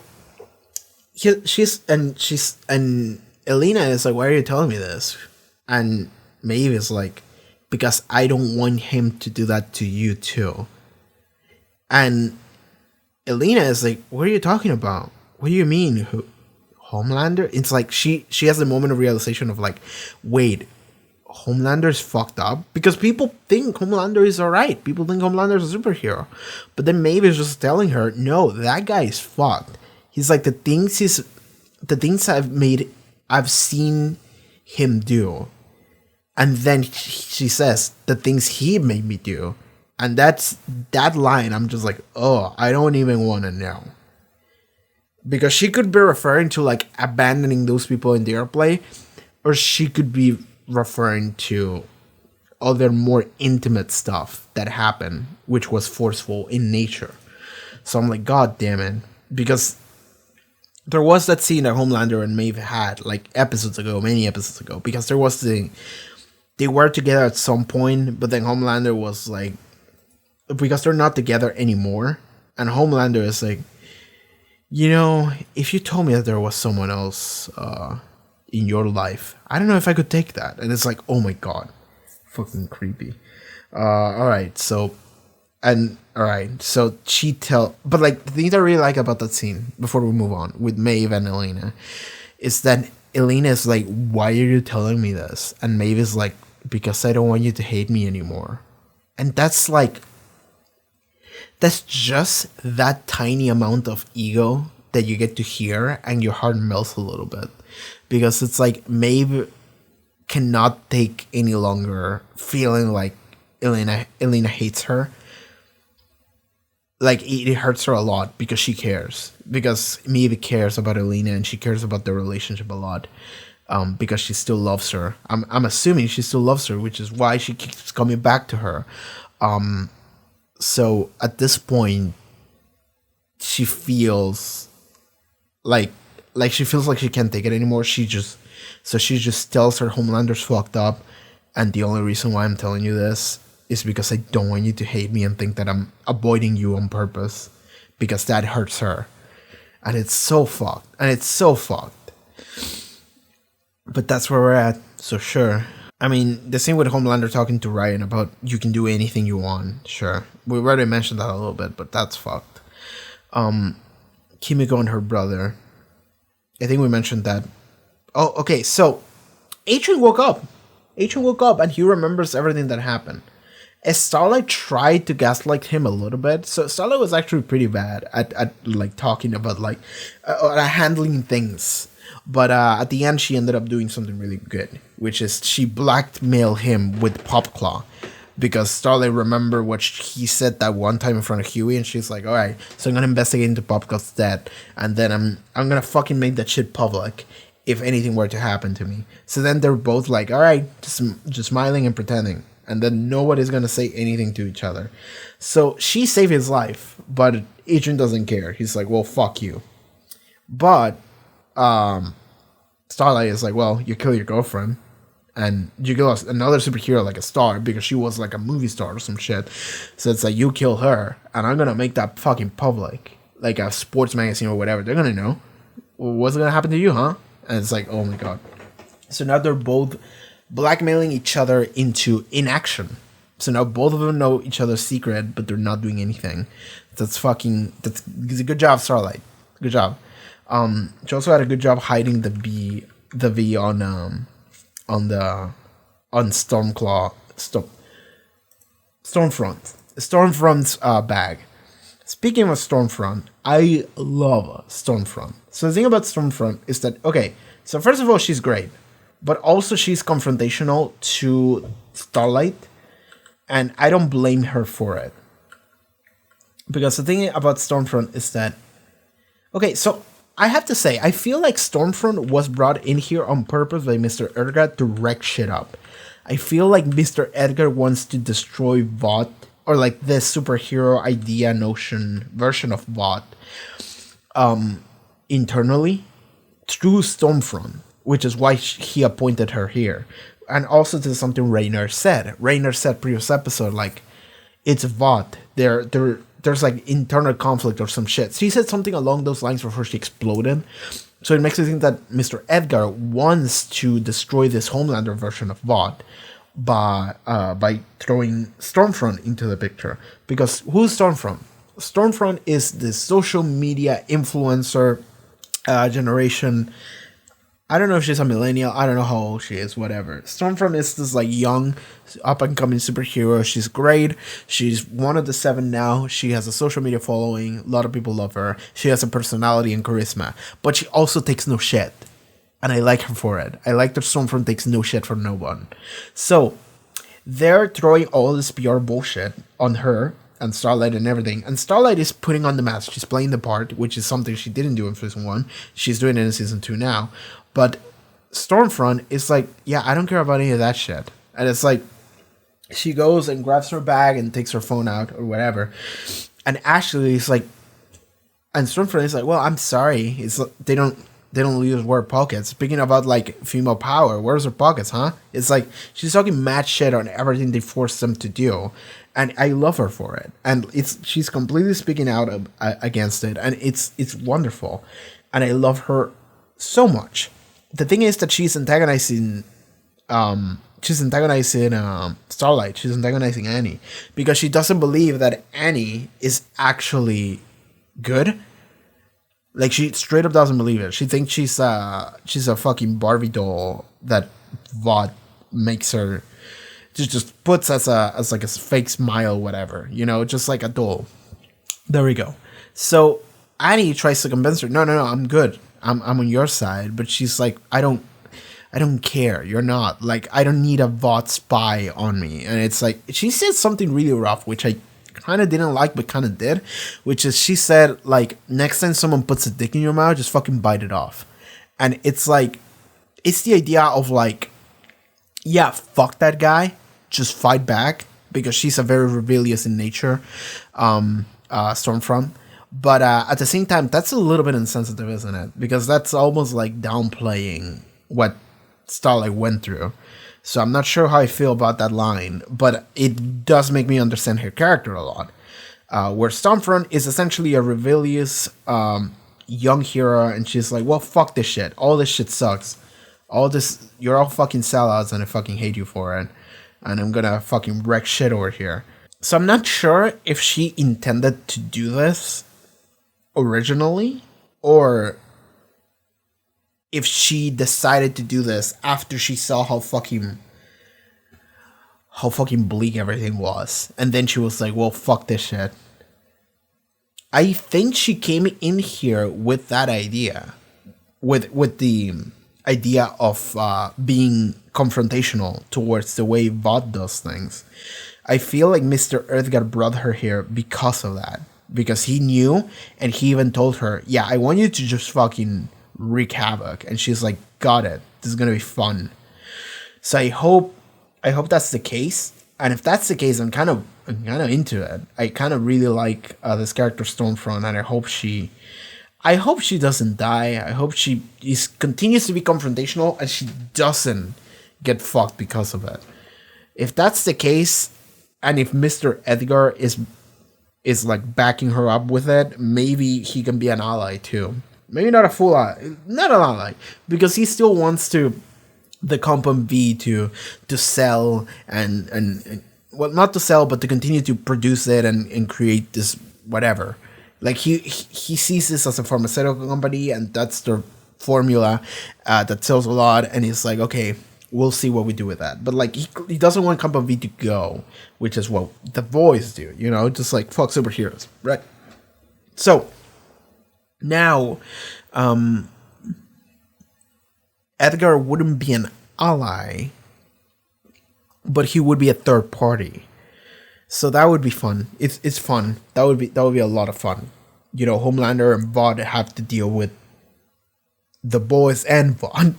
and Elena is like, "Why are you telling me this?" And Maeve is like, "Because I don't want him to do that to you too." And Elena is like, "What are you talking about? What do you mean, Homelander?" It's like she has a moment of realization of like, wait, Homelander's fucked up? Because people think Homelander is alright. People think Homelander is a superhero. But then Maeve is just telling her, no, that guy is fucked. He's like, the things I've seen him do. And then she says, the things he made me do. And that line, I'm just like, oh, I don't even want to know. Because she could be referring to like abandoning those people in their play, or she could be referring to other more intimate stuff that happened, which was forceful in nature. So I'm like, God damn it. Because there was that scene that Homelander and Maeve had like many episodes ago, because there was they were together at some point, but then Homelander was like, because they're not together anymore, and Homelander is like, if you told me that there was someone else in your life, I don't know if I could take that. And it's like, oh my god, fucking creepy. Alright, so but like the thing that I really like about that scene, before we move on, with Maeve and Elena, is that Elena is like, why are you telling me this? And Maeve is like, because I don't want you to hate me anymore. And that's just that tiny amount of ego that you get to hear, and your heart melts a little bit. Because it's like Maeve cannot take any longer feeling like Elena hates her. Like, it hurts her a lot because she cares. Because Maeve cares about Elena, and she cares about their relationship a lot. Because she still loves her. I'm assuming she still loves her, which is why she keeps coming back to her. So at this point, she feels like she feels like she can't take it anymore. She just tells her, Homelander's fucked up, and the only reason why I'm telling you this is because I don't want you to hate me and think that I'm avoiding you on purpose, because that hurts her. And it's so fucked. But that's where we're at. So sure. I mean, the same with Homelander talking to Ryan about you can do anything you want. Sure. We already mentioned that a little bit, but that's fucked. Kimiko and her brother. I think we mentioned that. Oh, okay. So, Adrian woke up. And he remembers everything that happened. Starlight tried to gaslight him a little bit. So Starlight was actually pretty bad at like talking about like handling things. But at the end, she ended up doing something really good, which is she blackmailed him with Popclaw, because Starlight remembered what he said that one time in front of Huey, and she's like, all right, so I'm gonna investigate into Popclaw's death, and then I'm gonna fucking make that shit public if anything were to happen to me. So then they're both like, all right, just smiling and pretending, and then nobody's gonna say anything to each other. So she saved his life, but Adrian doesn't care. He's like, well, fuck you. But Starlight is like, well, you kill your girlfriend and you kill another superhero like a star, because she was like a movie star or some shit. So it's like, you kill her and I'm gonna make that fucking public, like a sports magazine or whatever. They're gonna know. Well, what's gonna happen to you, huh? And it's like, oh my god. So now they're both blackmailing each other into inaction. So now both of them know each other's secret, but they're not doing anything. That's a good job, Starlight. Good job. She also had a good job hiding the V on Stormfront's bag. Speaking of Stormfront, I love Stormfront. So the thing about Stormfront is that, okay, so first of all, she's great, but also she's confrontational to Starlight, and I don't blame her for it. Because the thing about Stormfront is that, okay, so I have to say, I feel like Stormfront was brought in here on purpose by Mr. Edgar to wreck shit up. I feel like Mr. Edgar wants to destroy Vought, or like this superhero idea notion version of Vought, internally through Stormfront, which is why he appointed her here. And also to something Raynor said. Raynor said previous episode, like, it's Vought. There's like internal conflict or some shit. She said something along those lines before she exploded. So it makes me think that Mr. Edgar wants to destroy this Homelander version of Vought by throwing Stormfront into the picture. Because who's Stormfront? Stormfront is the social media influencer generation. I don't know if she's a millennial. I don't know how old she is, whatever. Stormfront is this like young, up-and-coming superhero. She's great. She's one of the 7 now. She has a social media following. A lot of people love her. She has a personality and charisma. But she also takes no shit. And I like her for it. I like that Stormfront takes no shit from no one. So, they're throwing all this PR bullshit on her and Starlight and everything. And Starlight is putting on the mask. She's playing the part, which is something she didn't do in season 1. She's doing it in season 2 now. But Stormfront is like, yeah, I don't care about any of that shit. And it's like, she goes and grabs her bag and takes her phone out or whatever. And Ashley is like, and Stormfront is like, well, I'm sorry. It's they don't use word pockets. Speaking about like female power, where's her pockets, huh? It's like she's talking mad shit on everything they forced them to do, and I love her for it. And she's completely speaking out against it, and it's wonderful, and I love her so much. The thing is that she's antagonizing Starlight. She's antagonizing Annie because she doesn't believe that Annie is actually good. Like, she straight up doesn't believe it. She thinks she's a fucking Barbie doll that Vought makes her, just puts as like a fake smile, whatever, you know, just like a doll. There we go. So Annie tries to convince her, no, I'm good. I'm on your side. But she's like, I don't care. You're not. Like, I don't need a Vought spy on me. And it's like, she said something really rough, which I kind of didn't like, but kind of did, which is she said, like, next time someone puts a dick in your mouth, just fucking bite it off. And it's like, it's the idea of like, yeah, fuck that guy, just fight back, because she's a very rebellious in nature, Stormfront. But at the same time, that's a little bit insensitive, isn't it? Because that's almost like downplaying what Starlight went through. So I'm not sure how I feel about that line, but it does make me understand her character a lot. Where Stormfront is essentially a rebellious young hero, and she's like, well, fuck this shit. All this shit sucks. You're all fucking sellouts, and I fucking hate you for it. And I'm gonna fucking wreck shit over here. So I'm not sure if she intended to do this originally, or if she decided to do this after she saw how fucking bleak everything was, and then she was like, well, fuck this shit. I think she came in here with that idea, with the idea of being confrontational towards the way Vought does things. I feel like Mr. Edgar brought her here because of that, because he knew, and he even told her, yeah, I want you to just fucking wreak havoc. And she's like, got it, this is gonna be fun. So I hope that's the case. And if that's the case, I'm kind of into it. I kind of really like this character Stormfront, and I hope she doesn't die. I hope she continues to be confrontational, and she doesn't get fucked because of it. If that's the case, and if Mr. Edgar is like backing her up with it, maybe he can be an ally too. Maybe not a full ally, not an ally, because he still wants the Compound V to sell and well, not to sell, but to continue to produce it and create this whatever. Like he sees this as a pharmaceutical company, and that's their formula that sells a lot, and he's like, okay, we'll see what we do with that. But like he doesn't want Compound V to go, which is what the boys do, you know, just like fuck superheroes, right? So now, Edgar wouldn't be an ally, but he would be a third party. So that would be fun. It's fun. That would be a lot of fun. You know, Homelander and Vought have to deal with the boys and Vaughn.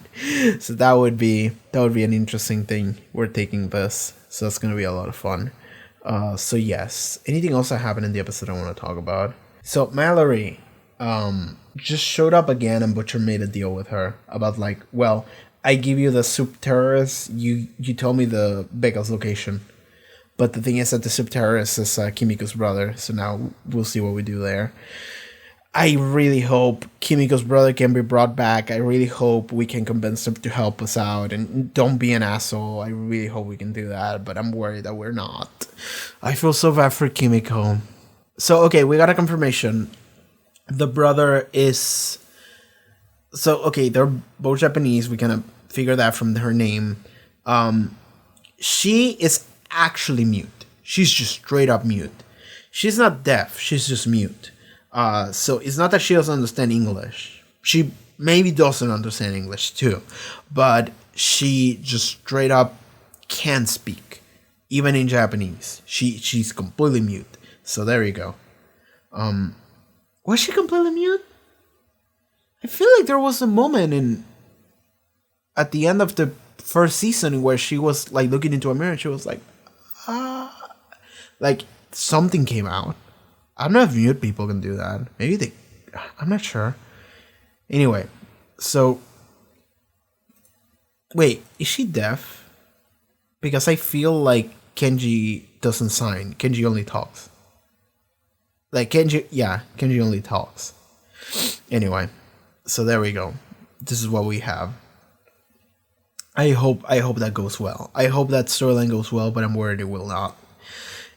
So that would be an interesting thing. We're taking this. So that's gonna be a lot of fun. So yes. Anything else that happened in the episode I want to talk about? So Mallory just showed up again, and Butcher made a deal with her about like, well, I give you the soup terrorist, you tell me the Becca's location. But the thing is that the soup terrorist is Kimiko's brother, so now we'll see what we do there. I really hope Kimiko's brother can be brought back. I really hope we can convince him to help us out and don't be an asshole. I really hope we can do that, but I'm worried that we're not. I feel so bad for Kimiko. So, okay, we got a confirmation. The brother is... So, okay, they're both Japanese. We kind of figure that from her name. She is actually mute. She's just straight up mute. She's not deaf. She's just mute. So it's not that she doesn't understand English. She maybe doesn't understand English too, but she just straight up can't speak, even in Japanese. She's completely mute. So there you go. Was she completely mute? I feel like there was a moment at the end of the first season where she was like looking into a mirror and she was like, like something came out. I don't know if mute people can do that. Maybe they... I'm not sure. Anyway, so... Wait, is she deaf? Because I feel like Kenji doesn't sign. Kenji only talks. Like, Kenji only talks. Anyway, so there we go. This is what we have. I hope that goes well. I hope that storyline goes well, but I'm worried it will not.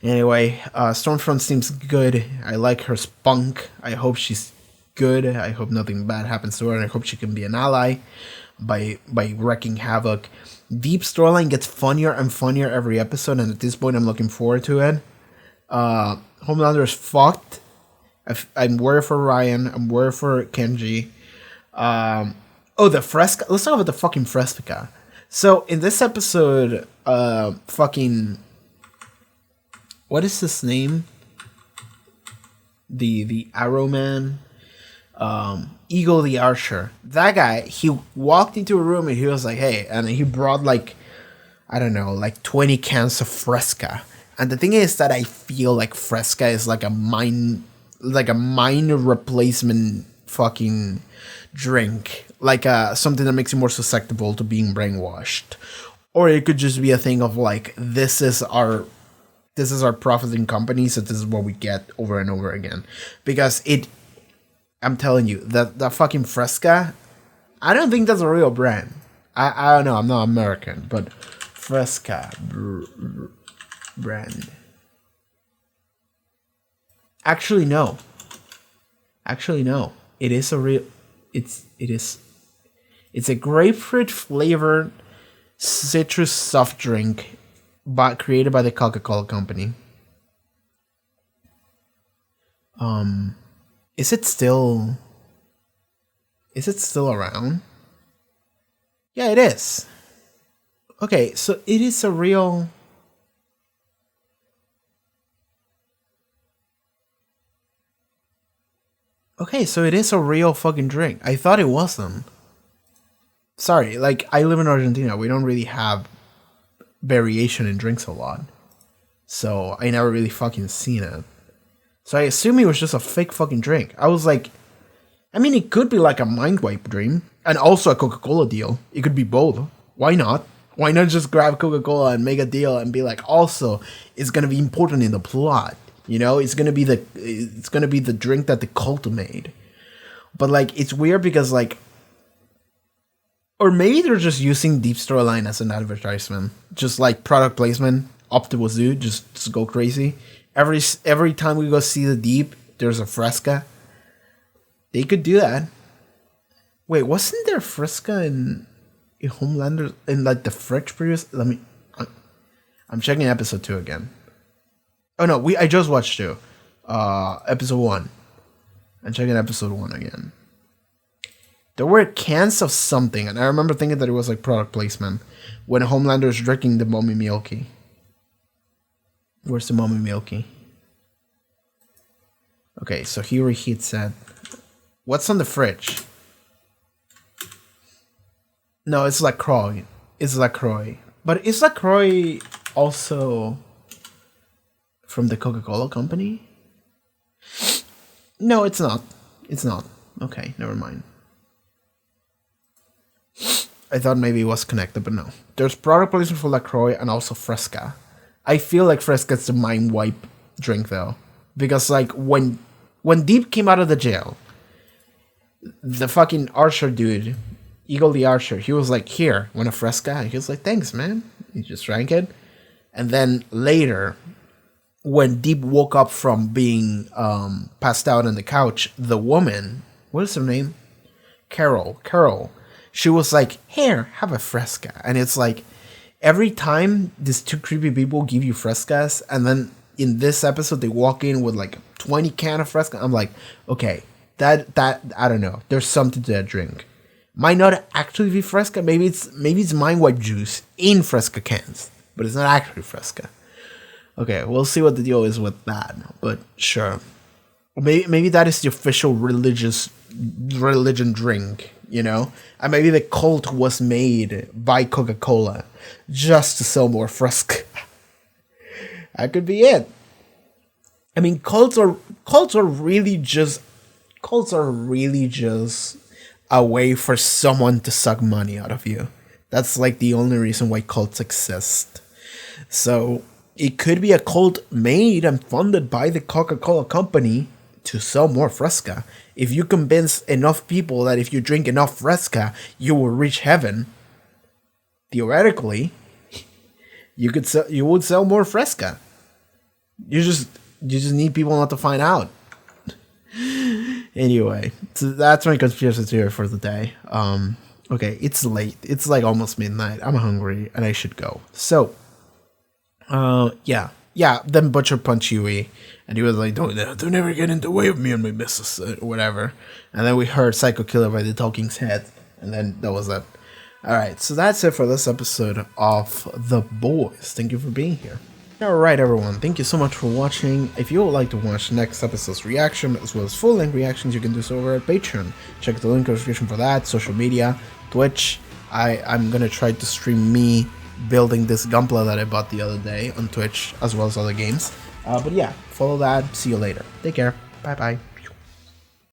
Anyway, Stormfront seems good. I like her spunk. I hope she's good. I hope nothing bad happens to her, and I hope she can be an ally by wreaking havoc. Deep storyline gets funnier and funnier every episode, and at this point, I'm looking forward to it. Homelander is fucked. I'm worried for Ryan. I'm worried for Kenji. The Fresca. Let's talk about the fucking Fresca. So in this episode, what is his name? The Arrow Man, Eagle the Archer. That guy, he walked into a room and he was like, "Hey," and he brought like, I don't know, like 20 cans of Fresca. And the thing is that I feel like Fresca is like a mind replacement fucking drink, like something that makes you more susceptible to being brainwashed, or it could just be a thing of like, this is our profiting company, so this is what we get over and over again. Because I'm telling you, that fucking Fresca, I don't think that's a real brand. I don't know, I'm not American, but Fresca brand. Actually, no. It is a real... It's a grapefruit flavored citrus soft drink created by the Coca-Cola Company. Is it still around? Yeah, it is. Okay, so it is a real... Okay, so it is a real fucking drink. I thought it wasn't. Sorry, like, I live in Argentina. We don't really have variation in drinks a lot. So, I never really fucking seen it. So, I assume it was just a fake fucking drink. I was like... I mean, it could be like a mind wipe dream. And also a Coca-Cola deal. It could be both. Why not? Why not just grab Coca-Cola and make a deal and be like, also, it's gonna be important in the plot. You know, it's gonna be the drink that the cult made. But like, it's weird because like, or maybe they're just using Deep Storyline as an advertisement, just like product placement up to wazoo, just go crazy. Every time we go see the Deep, there's a Fresca. They could do that. Wait, wasn't there Fresca in Homelander in like the French previous? I'm checking episode 2 again. Oh no, I just watched 2. Episode 1. and checking episode 1 again. There were cans of something, and I remember thinking that it was like product placement when Homelander's drinking the Mommy Milky. Where's the Mommy Milky? Okay, so he reheats it. What's on the fridge? No, it's LaCroix. It's LaCroix. But is LaCroix also from the Coca-Cola company? No, it's not. It's not. Okay, never mind. I thought maybe it was connected, but no. There's product placement for LaCroix and also Fresca. I feel like Fresca's the mind wipe drink though. Because like when Deep came out of the jail, the fucking Archer dude, Eagle the Archer, he was like, here, want a Fresca? And he was like, thanks, man. He just drank it. And then later, when Deep woke up from being passed out on the couch, the woman, what is her name? Carol, she was like, here, have a Fresca. And it's like, every time these two creepy people give you Frescas, and then in this episode they walk in with like 20 can of Fresca, I'm like, okay, that I don't know. There's something to that drink. Might not actually be Fresca. Maybe it's mind wipe juice in Fresca cans, but it's not actually Fresca. Okay, we'll see what the deal is with that. But sure, maybe that is the official religion drink, you know? And maybe the cult was made by Coca-Cola just to sell more Fresca. That could be it. I mean, cults are really just a way for someone to suck money out of you. That's like the only reason why cults exist. So it could be a cult made and funded by the Coca-Cola company to sell more Fresca. If you convince enough people that if you drink enough Fresca, you will reach heaven, theoretically, you would sell more Fresca. You just need people not to find out. Anyway, so that's my conspiracy theory for the day. Okay, it's late. It's like almost midnight. I'm hungry and I should go. So, yeah. Then Butcher punched Huey, and he was like, "Don't ever get in the way of me and my missus," or whatever. And then we heard "Psycho Killer" by the Talking's Head, and then that was it. All right, so that's it for this episode of The Boys. Thank you for being here. Alright everyone, thank you so much for watching. If you would like to watch next episode's reaction as well as full-length reactions, you can do so over at Patreon. Check the link in the description for that, social media, Twitch. I'm gonna try to stream me building this Gunpla that I bought the other day on Twitch as well as other games. But yeah, follow that, see you later. Take care, bye bye.